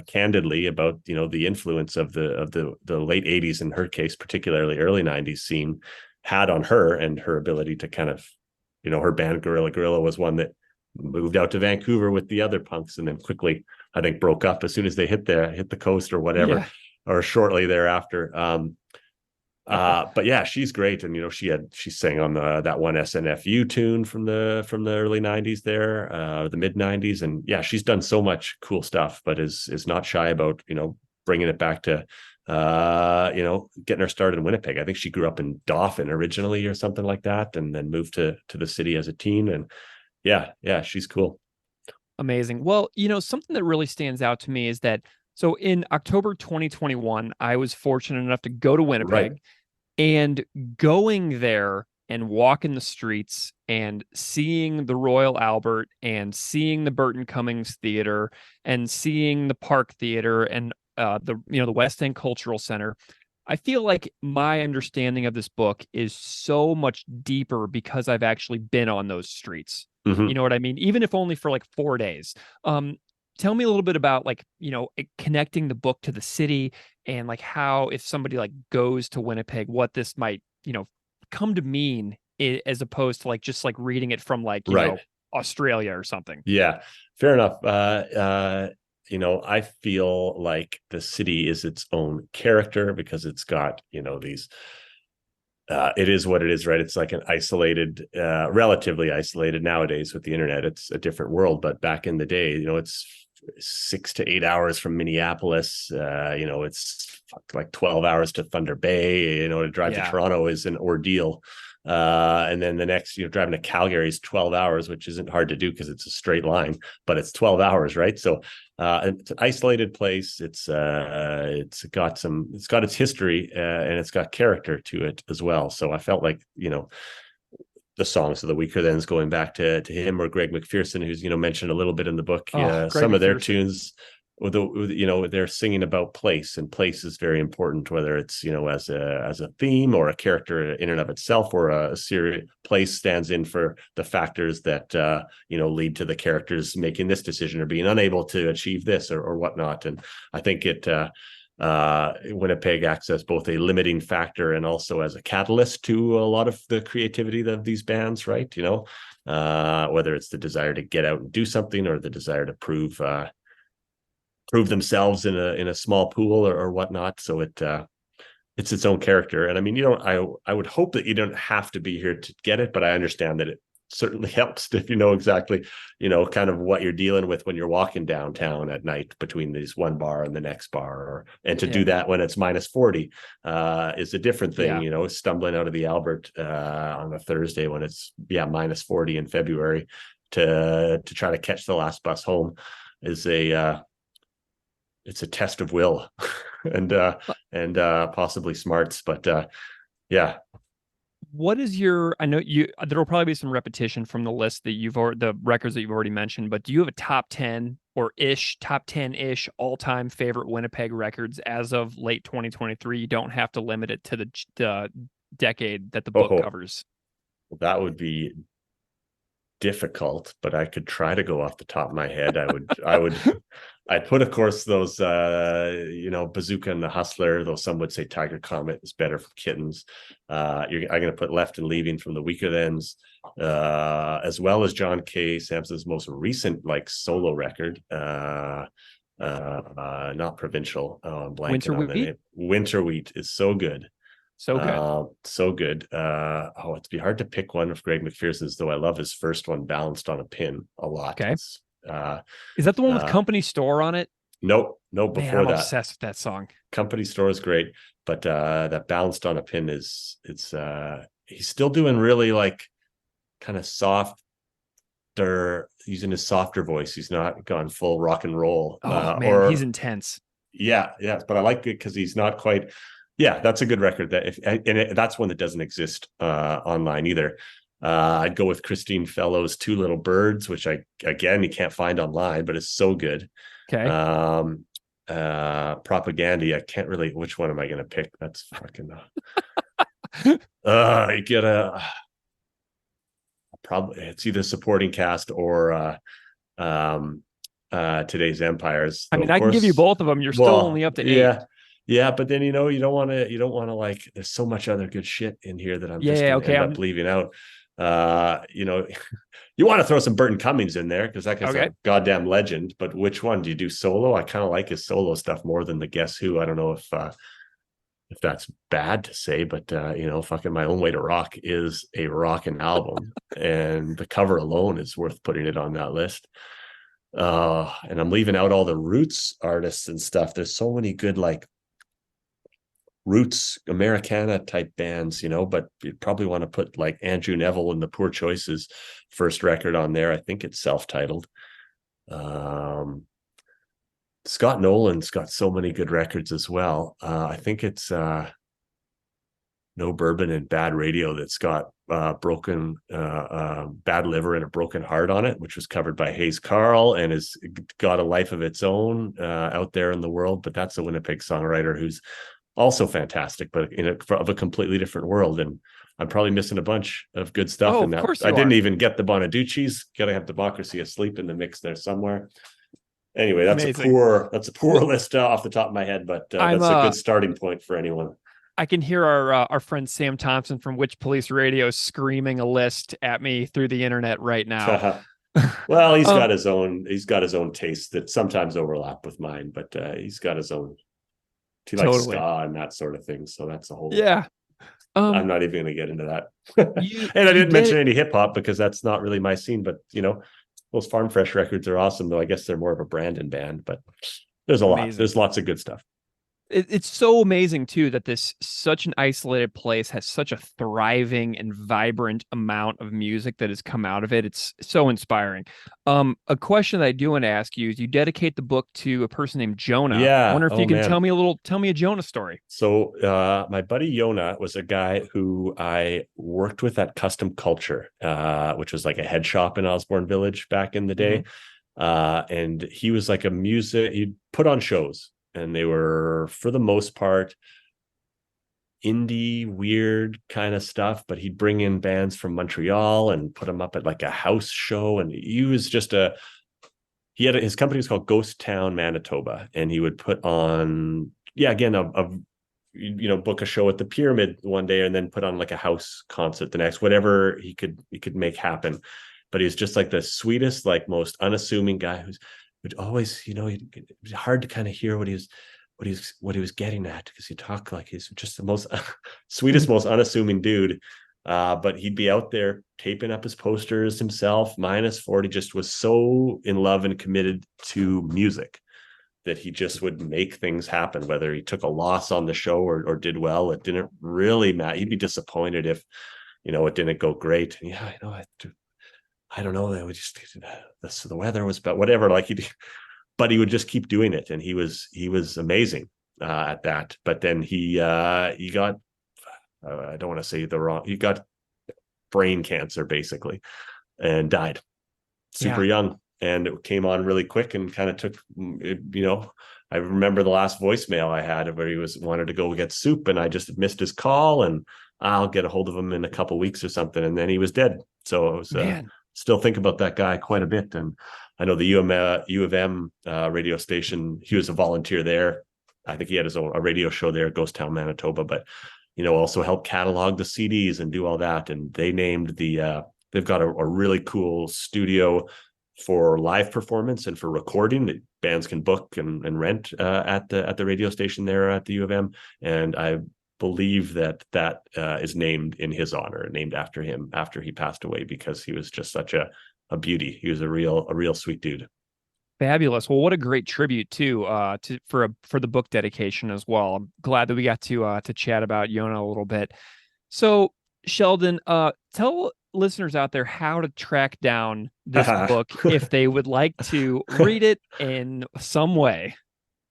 candidly about, the influence of the late 80s, in her case, particularly early 90s scene, had on her and her ability to kind of, her band Gorilla was one that moved out to Vancouver with the other punks, and then quickly, I think, broke up as soon as they hit the coast or whatever, or shortly thereafter. But yeah, she's great. And, she sang on that one SNFU tune from the early 90s there, the mid 90s. And yeah, she's done so much cool stuff, but is not shy about, bringing it back to, getting her started in Winnipeg. I think she grew up in Dauphin originally or something like that, and then moved to the city as a teen. And yeah, she's cool. Amazing. Well, something that really stands out to me is that, so in October 2021, I was fortunate enough to go to Winnipeg, right, and going there and walking the streets and seeing the Royal Albert and seeing the Burton Cummings Theater and seeing the Park Theater and the West End Cultural Center. I feel like my understanding of this book is so much deeper because I've actually been on those streets. Mhm. You know what I mean? Even if only for like 4 days. Tell me a little bit about like, connecting the book to the city and like how if somebody like goes to Winnipeg, what this might, come to mean as opposed to like just like reading it from like, Right. Australia or something. Yeah, fair enough. I feel like the city is its own character because it's got, these it is what it is, right? It's like an isolated, relatively isolated nowadays with the internet. It's a different world, but back in the day, it's 6 to 8 hours from Minneapolis. It's like 12 hours to Thunder Bay. To drive to Yeah. Toronto is an ordeal. And then the next, driving to Calgary is 12 hours, which isn't hard to do because it's a straight line, but it's 12 hours, right? So it's an isolated place. It's got its history and it's got character to it as well. So I felt like, the songs of the weaker thens going back to him or Greg McPherson, who's, mentioned a little bit in the book. Oh, Greg Some of their McPherson. tunes, they're singing about place, and place is very important, whether it's, as a theme or a character in and of itself, or a series. Place stands in for the factors that, lead to the characters making this decision or being unable to achieve this or whatnot. And I think Winnipeg acts as both a limiting factor and also as a catalyst to a lot of the creativity of these bands, right? Whether it's the desire to get out and do something or the desire to prove themselves in a small pool or whatnot. So it's its own character. And I mean, I would hope that you don't have to be here to get it, but I understand that it certainly helps if you know exactly, kind of what you're dealing with when you're walking downtown at night between these one bar and the next bar, and to do Yeah. that when it's -40 is a different thing. Yeah. Stumbling out of the Albert on a Thursday when it's -40 in February to try to catch the last bus home is it's a test of will and possibly smarts, but yeah. What is I know there will probably be some repetition from the list that the records that you've already mentioned, but do you have a top 10 or top 10-ish all-time favorite Winnipeg records as of late 2023? You don't have to limit it to the decade that the book Oh, covers. that would be difficult, but I could try to go off the top of my head. I'd put, of course, those Bazooka and the Hustler, though some would say Tiger Comet is better for kittens. I'm going to put Left and Leaving from the Weaker Thens, as well as John K. Sampson's most recent solo record, not Provincial. I'm blanking Winter on the Wheat? name. Winter Wheat is so good. So good. So good. It'd be hard to pick one of Greg McPherson's, though I love his first one, Balanced on a Pin, a lot. Okay. Is that the one with Company Store on it? Nope. Man, Before I'm that, obsessed with that song. Company Store is great, but that Balanced on a Pin he's still doing really kind of soft. They're using his softer voice. He's not gone full rock and roll. Oh man, he's intense. Yeah, but I like it because he's not quite. Yeah, that's a good record. That's one that doesn't exist online either. I'd go with Christine Fellow's Two Little Birds, which you can't find online, but it's so good. Okay. Propagandhi. I can't really. Which one am I going to pick? That's fucking. You get probably it's either supporting cast or Today's Empires. I mean, I can give you both of them. You're still only up to 8. Yeah, but then you don't want to there's so much other good shit in here that I'm just gonna end up leaving out. You want to throw some Burton Cummings in there because that guy's a goddamn legend. But which one do you do solo? I kind of like his solo stuff more than the Guess Who. I don't know if that's bad to say, but fucking My Own Way to Rock is a rocking album, and the cover alone is worth putting it on that list. And I'm leaving out all the roots artists and stuff. There's so many good roots Americana type bands, but you probably want to put Andrew Neville and the Poor Choices first record on there. I think it's self-titled. Scott Nolan's got so many good records as well. I think it's No Bourbon and Bad Radio that's got broken Bad Liver and a Broken Heart on it, which was covered by Hayes Carl and has got a life of its own out there in the world. But that's a Winnipeg songwriter who's also fantastic, but of a completely different world. And I'm probably missing a bunch of good stuff Oh, in of that. course I you didn't are. even get the Bonaducci's. Got to have Democracy Asleep in the mix there somewhere. Anyway, Amazing. that's a poor Well, list off the top of my head, but I'm that's a good starting point for anyone. I can hear our friend Sam Thompson from Witch Police Radio screaming a list at me through the internet right now. Well, um, he's got his own tastes that sometimes overlap with mine, but he's got his own. He likes totally. ska and that sort of thing, so that's a whole. Yeah. I'm Um, not even going to get into that. you And I you didn't did mention it. any hip hop because that's not really my scene. But those Farm Fresh records are awesome, though. I guess they're more of a Brandon band, but there's a lot. Amazing. There's lots of good stuff. It's so amazing too that this such an isolated place has such a thriving and vibrant amount of music that has come out of it. It's so inspiring. A question that I do want to ask you is you dedicate the book to a person named Jonah. I Yeah. wonder if Oh you can man. tell me a Jonah story. So my buddy Yona was a guy who I worked with at Custom Culture, which was like a head shop in Osborne Village back in the day. Hmm. And he was like he'd put on shows, and they were for the most part indie, weird kind of stuff, but he'd bring in bands from Montreal and put them up at like a house show. And he was just his company was called Ghost Town Manitoba, and he would put on, yeah, again, book a show at the Pyramid one day and then put on like a house concert the next, whatever he could make happen. But he was just like the sweetest, like most unassuming guy who's would always, it was hard to kind of hear what he was getting at, because he talked like he's just the most sweetest, most unassuming dude. But he'd be out there taping up his posters himself, minus 40, just was so in love and committed to music that he just would make things happen, whether he took a loss on the show or did well. It didn't really matter. He'd be disappointed if, it didn't go great. And yeah, I don't know. That would just, the weather was bad, whatever. But he would just keep doing it. And he was amazing at that. But then he got, I don't want to say he got brain cancer basically and died super Yeah, young. And it came on really quick and kind of took, I remember the last voicemail I had where he wanted to go get soup, and I just missed his call, and I'll get a hold of him in a couple of weeks or something. And then he was dead. So it was, man. still think about that guy quite a bit. And I know the U of M radio station, he was a volunteer there. I think he had a radio show there at Ghost Town, Manitoba, but, also helped catalog the CDs and do all that. And they named they've got a really cool studio for live performance and for recording that bands can book and rent at the radio station there at the U of M. And I believe that is named in his honor, named after him after he passed away, because he was just such a beauty. He was a real sweet dude. Fabulous. Well, what a great tribute for the book dedication as well. I'm glad that we got to chat about Yona a little bit. So, Sheldon, tell listeners out there how to track down this book if they would like to read it in some way.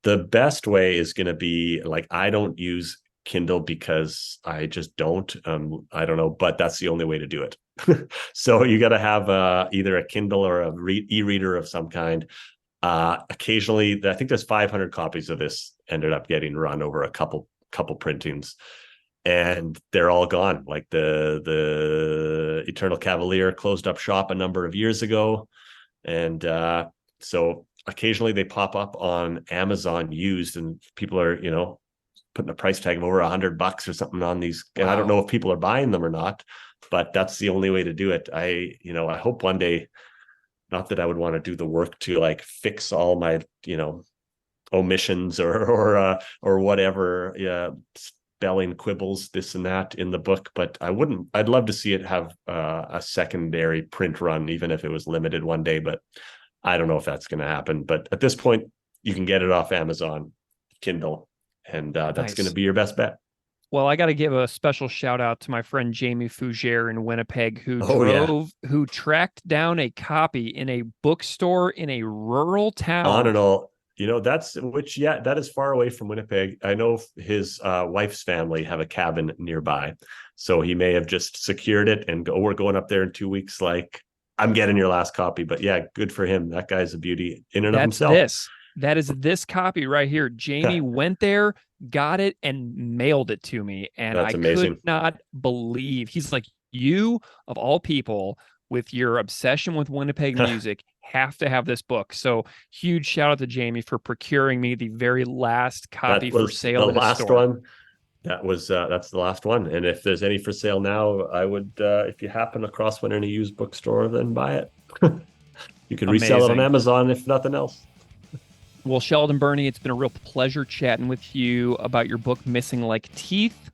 The best way is going to be, like, I don't use Kindle because I just don't. I don't know, but that's the only way to do it. So you got to have either a Kindle or a e-reader of some kind. Occasionally, I think there's 500 copies of this ended up getting run over a couple printings, and they're all gone. Like the Eternal Cavalier closed up shop a number of years ago, and so occasionally they pop up on Amazon used, and people are putting a price tag of over $100 or something on these. And I don't Wow. know if people are buying them or not, but that's the only way to do it. I hope one day, not that I would want to do the work to like fix all my, omissions or whatever, spelling quibbles, this and that in the book, but I'd love to see it have a secondary print run, even if it was limited one day, but I don't know if that's going to happen. But at this point, you can get it off Amazon, Kindle, and that's going to Nice. be your best bet. Well, I got to give a special shout out to my friend Jamie Fougere in Winnipeg, Oh yeah, who tracked down a copy in a bookstore in a rural on town. and all. That is far away from Winnipeg. I know his wife's family have a cabin nearby, so he may have just secured it and we're going up there in 2 weeks. Like, I'm getting your last copy, but yeah, good for him. That guy's a beauty in and of That's himself. this. That is this copy right here. Jamie went there, got it, and mailed it to me. And That's I amazing. could not believe, he's like, you of all people with your obsession with Winnipeg music have to have this book. So huge shout out to Jamie for procuring me the very last copy That for was sale the in a last store. one. That's the last one. And if there's any for sale now, I would, if you happen across one in a used bookstore, then buy it. You can resell it on Amazing. Amazon if nothing else. Well, Sheldon, Birnie, it's been a real pleasure chatting with you about your book, Missing Like Teeth,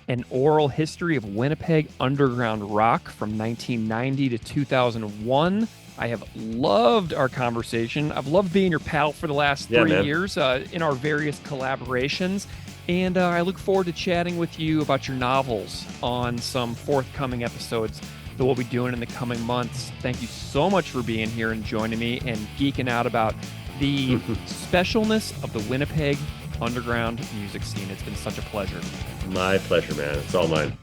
an oral history of Winnipeg underground rock from 1990 to 2001. I have loved our conversation. I've loved being your pal for the last 3 years in our various collaborations. And I look forward to chatting with you about your novels on some forthcoming episodes that we'll be doing in the coming months. Thank you so much for being here and joining me and geeking out about the specialness of the Winnipeg underground music scene. It's been such a pleasure. My pleasure, man. It's all mine.